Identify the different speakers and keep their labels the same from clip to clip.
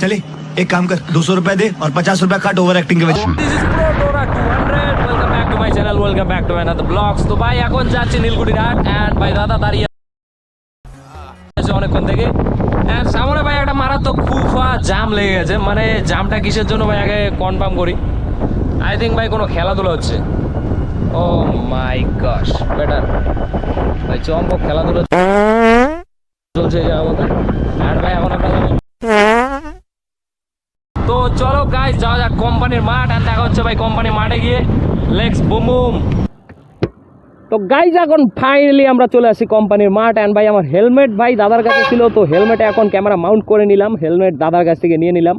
Speaker 1: चले एक काम कर 200 रुपए दे और 50 रुपए काट ओवर एक्टिंग के वजह।
Speaker 2: This is Pro Dora 200. Welcome back to my channel. Welcome back to another vlogs. তো ভাই এখন যাচ্ছি নীলকুঠি ঘাট এন্ড ভাই দাদা দাঁড়িয়ে আছে অনেকক্ষণ থেকে এন্ড সামনে ভাই একটা মারাত্মক খুফা জাম লেগে গেছে। মানে জামটা কিসের জন্য ভাই আগে কনফার্ম করি। আই থিঙ্ক ভাই কোনো খেলাধুলা হচ্ছে। ও মাই গশ বেটার ভাই চম্পক খেলাধুলা চলছে এই জায়গার মধ্যে এন্ড ভাই এখন আপনারা তো চলো গাইস যাওয়া যাক কোম্পানির মাঠ আর দেখা হচ্ছে ভাই কোম্পানির মাঠে গিয়ে লেটস বুম বুম। তো গাইস এখন ফাইনালি আমরা চলে আসি কোম্পানির মাঠ এন্ড ভাই আমার হেলমেট ভাই দাদার কাছে ছিল তো হেলমেটে এখন ক্যামেরা মাউন্ট করে নিলাম, হেলমেট দাদার কাছ থেকে নিয়ে নিলাম।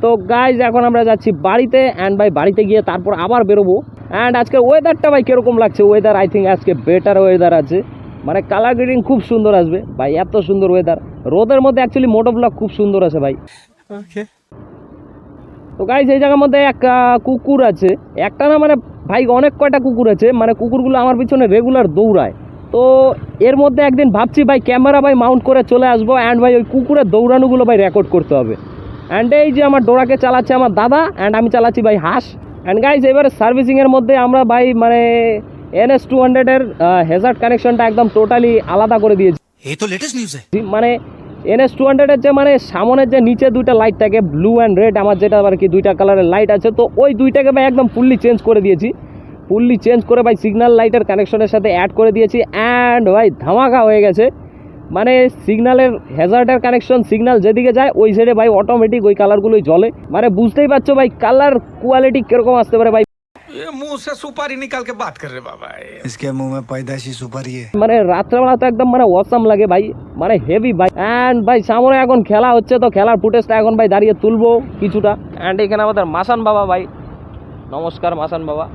Speaker 2: তো গাইস এখন আমরা যাচ্ছি বাড়িতে এন্ড ভাই বাড়িতে গিয়ে তারপর আবার বেরোবো এন্ড আজকে ওয়েদারটা ভাই কিরকম লাগছে, ওয়েদার আই থিঙ্ক আজকে বেটার ওয়েদার আছে, মানে কালার গ্রেডিং খুব সুন্দর আসবে ভাই, এত সুন্দর ওয়েদার। রোদের মধ্যে অ্যাকচুয়ালি মোটো ব্লগ খুব সুন্দর আছে ভাই। তো গাইস এই জায়গার মধ্যে এক কুকুর আছে, একটা না মানে ভাই অনেক কয়টা কুকুর আছে, মানে কুকুরগুলো আমার পিছনে রেগুলার দৌড়ায়। তো এর মধ্যে একদিন ভাবছি ভাই ক্যামেরা ভাই মাউন্ট করে চলে আসবো অ্যান্ড ভাই ওই কুকুরের দৌড়ানোগুলো ভাই রেকর্ড করতে হবে। অ্যান্ড এই যে আমার ডোরাকে চালাচ্ছে আমার দাদা অ্যান্ড আমি চালাচ্ছি ভাই হাঁস। অ্যান্ড গাইস এবারে সার্ভিসিংয়ের মধ্যে আমরা ভাই মানে NS200 হ্যাজার্ড কানেকশনটা একদম টোটালি আলাদা করে দিয়েছি।
Speaker 1: ये तो लेटेस्ट न्यूज़ है।
Speaker 2: মানে NS200 যে মানে সামনের যে নিচে দুইটা লাইট থাকে ব্লু অ্যান্ড রেড, আমার যেটা আর কি দুইটা কালারের লাইট আছে, তো ওই দুইটাকে ভাই একদম ফুললি চেঞ্জ করে দিয়েছি। ফুললি চেঞ্জ করে ভাই সিগন্যাল লাইটের কানেকশনের সাথে অ্যাড করে দিয়েছি অ্যান্ড ভাই ধামাকা হয়ে গেছে। মানে সিগন্যালের হ্যাজার্ডের কানেকশন সিগন্যাল যেদিকে যায় ওই সাইডে ভাই অটোমেটিক ওই কালারগুলোই জ্বলে। মানে বুঝতেই পারছো ভাই কালার কোয়ালিটি কিরকম আসতে পারে ভাই।
Speaker 3: ये मुंह से सुपारी निकाल के बात कर रहे बाबा।
Speaker 1: इसके मुंह में पैदाइशी सुपारी है।
Speaker 2: মানে রাত্রেবেলা তো একদম মানে অসাম লাগে ভাই, মানে হেভি ভাই। অ্যান্ড ভাই সামনে এখন খেলা হচ্ছে, তো খেলার ফুটেজটা এখন ভাই দাঁড়িয়ে তুলবো কিছুটা। অ্যান্ড এখানে আমাদের মাসান বাবা ভাই, নমস্কার মাসান বাবা।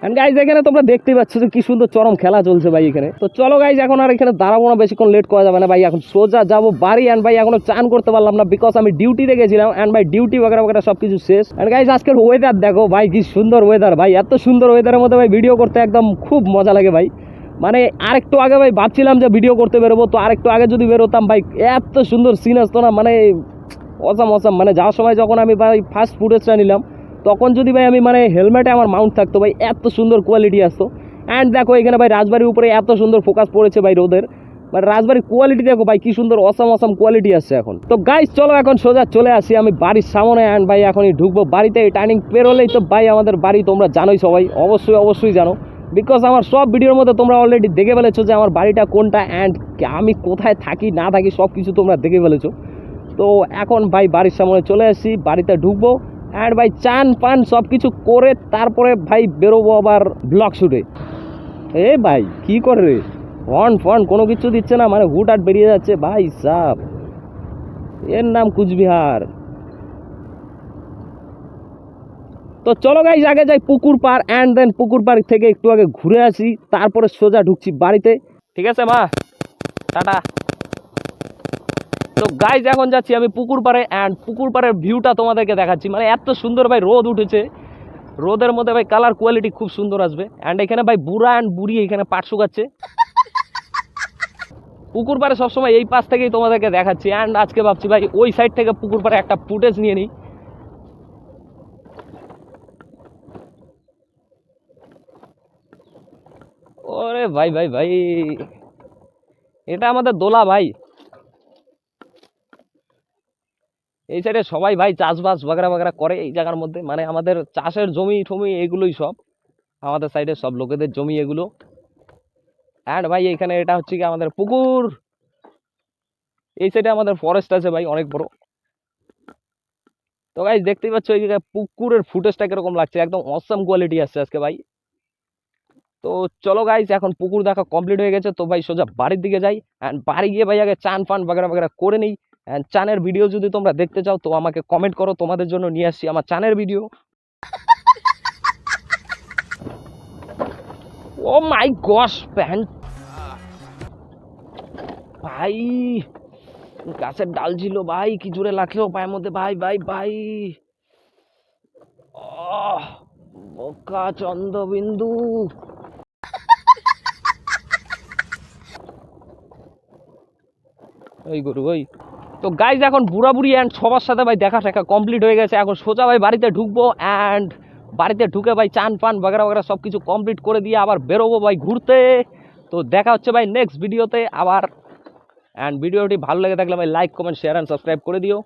Speaker 2: অ্যান্ড গাইজ এখানে তোমরা দেখতেই পাচ্ছ যে কি সুন্দর চরম খেলা চলছে ভাই এখানে। তো চলো গাইজ এখন আর এখানে দাঁড়াবো না, বেশিক্ষণ লেট করা যাবে না ভাই, এখন সোজা যাবো বাড়ি। অ্যান্ড ভাই এখনো চান করতে পারলাম না বিকজ আমি ডিউটিতে গেছিলাম অ্যান্ড ভাই ডিউটি বাগেরা সব কিছু শেষ। অ্যান্ড গাইজ আজকের ওয়েদার দেখো ভাই কি সুন্দর ওয়েদার ভাই, এত সুন্দর ওয়েদারের মধ্যে ভাই ভিডিও করতে একদম খুব মজা লাগে ভাই। মানে আরেকটু আগে ভাই ভাবছিলাম যে ভিডিও করতে বেরোবো, তো আরেকটু আগে যদি বেরোতাম ভাই এত সুন্দর সিন আসতো না, মানে অসাম অসাম। মানে যাওয়ার সময় যখন আমি ভাই ফার্স্ট ফুটেজটা নিলাম তখন যদি ভাই আমি মানে হেলমেটে আমার মাউন্ট থাকতো ভাই এত সুন্দর কোয়ালিটি আসতো। অ্যান্ড দেখো এখানে ভাই রাজবাড়ির উপরে এত সুন্দর ফোকাস পড়েছে ভাই রোদের, মানে রাজবাড়ির কোয়ালিটি দেখো ভাই কি সুন্দর অসাম অসাম কোয়ালিটি আসছে এখন। তো গাইস চলো এখন সোজা চলে আসি আমি বাড়ির সামনে অ্যান্ড ভাই এখনই ঢুকবো বাড়িতে। এই টার্নিং পেরোলেই তো ভাই আমাদের বাড়ি, তোমরা জানোই সবাই, অবশ্যই জানো বিকজ আমার সব ভিডিওর মধ্যে তোমরা অলরেডি দেখে ফেলেছো যে আমার বাড়িটা কোনটা অ্যান্ড আমি কোথায় থাকি না থাকি সব কিছু তোমরা দেখে ফেলেছো। তো এখন ভাই বাড়ির সামনে চলে আসি, বাড়িতে ঢুকবো অ্যান্ড ভাই চান পান সব কিছু করে তারপরে ভাই বেরোবো আবার ব্লগ শুটে। এ ভাই কি করে রে, ফন কোনো কিছু দিচ্ছে না, মানে হুটহাট বেরিয়ে যাচ্ছে ভাই সাব। এর নাম কুচবিহার। তো চলো গাইস আগে যাই পুকুর পার অ্যান্ড দেন পুকুর পার থেকে একটু আগে ঘুরে আসি, তারপরে সোজা ঢুকছি বাড়িতে। ঠিক আছে মা, টাটা। তো গাইজ এখন যাচ্ছি আমি পুকুর পাড়ে অ্যান্ড পুকুর পাড়ের ভিউটা তোমাদেরকে দেখাচ্ছি, মানে এত সুন্দর ভাই রোদ উঠেছে, রোদের মধ্যে ভাই কালার কোয়ালিটি খুব সুন্দর আসবে। অ্যান্ড এখানে ভাই বুড়া অ্যান্ড বুড়ি এখানে পাট শুকাচ্ছে। পুকুর পাড়ে সবসময় এই পাশ থেকেই তোমাদেরকে দেখাচ্ছি অ্যান্ড আজকে ভাবছি ভাই ওই সাইড থেকে পুকুর পাড়ে একটা ফুটেজ নিয়ে নিই। ওরে ভাই ভাই ভাই এটা আমাদের দোলা ভাই, এই সাইডে সবাই ভাই চাষবাস বাগেরা করে এই জায়গার মধ্যে, মানে আমাদের চাষের জমি টমি এগুলোই সব আমাদের সাইডে সব লোকেদের জমি এগুলো। অ্যান্ড ভাই এখানে এটা হচ্ছে কি আমাদের পুকুর, এই সাইডে আমাদের ফরেস্ট আছে ভাই অনেক বড়। তো গাইস দেখতেই পাচ্ছ এই জায়গায় পুকুরের ফুটেজটা কিরকম লাগছে, একদম অসাম কোয়ালিটি আসছে আজকে ভাই। তো চলো গাইস এখন পুকুর দেখা কমপ্লিট হয়ে গেছে, তো ভাই সোজা বাড়ির দিকে যাই অ্যান্ড বাড়ি গিয়ে ভাই আগে চান ফান বাগেরা করে নিই। অ্যান্ড চানের ভিডিও যদি তোমরা দেখতে চাও তো আমাকে কমেন্ট করো, তোমাদের জন্য নিয়ে আসছি আমার চানের ভিডিও। ও মাই গশ প্যান্ট ভাই, গাছের ডাল ছিল ভাই কি জোরে লাগলো পায়ের মধ্যে ভাই ভাই ভাই। বোকা চন্দ্রবিন্দু। ওই গরু ওই। তো তো গাইজ এখন বুড়াবুড়ি অ্যান্ড সবার সাথে ভাই দেখা টেকা কমপ্লিট হয়ে গেছে, এখন সোজা ভাই বাড়িতে ঢুকবো অ্যান্ড বাড়িতে ঢুকে ভাই চান পান বাগেরা বাগেরা সব কিছু কমপ্লিট করে দিয়ে আবার বেরোবো ভাই ঘুরতে। তো দেখা হচ্ছে ভাই নেক্সট ভিডিওতে আবার। অ্যান্ড ভিডিওটি ভালো লেগে থাকলে ভাই like comment share and subscribe করে দিও।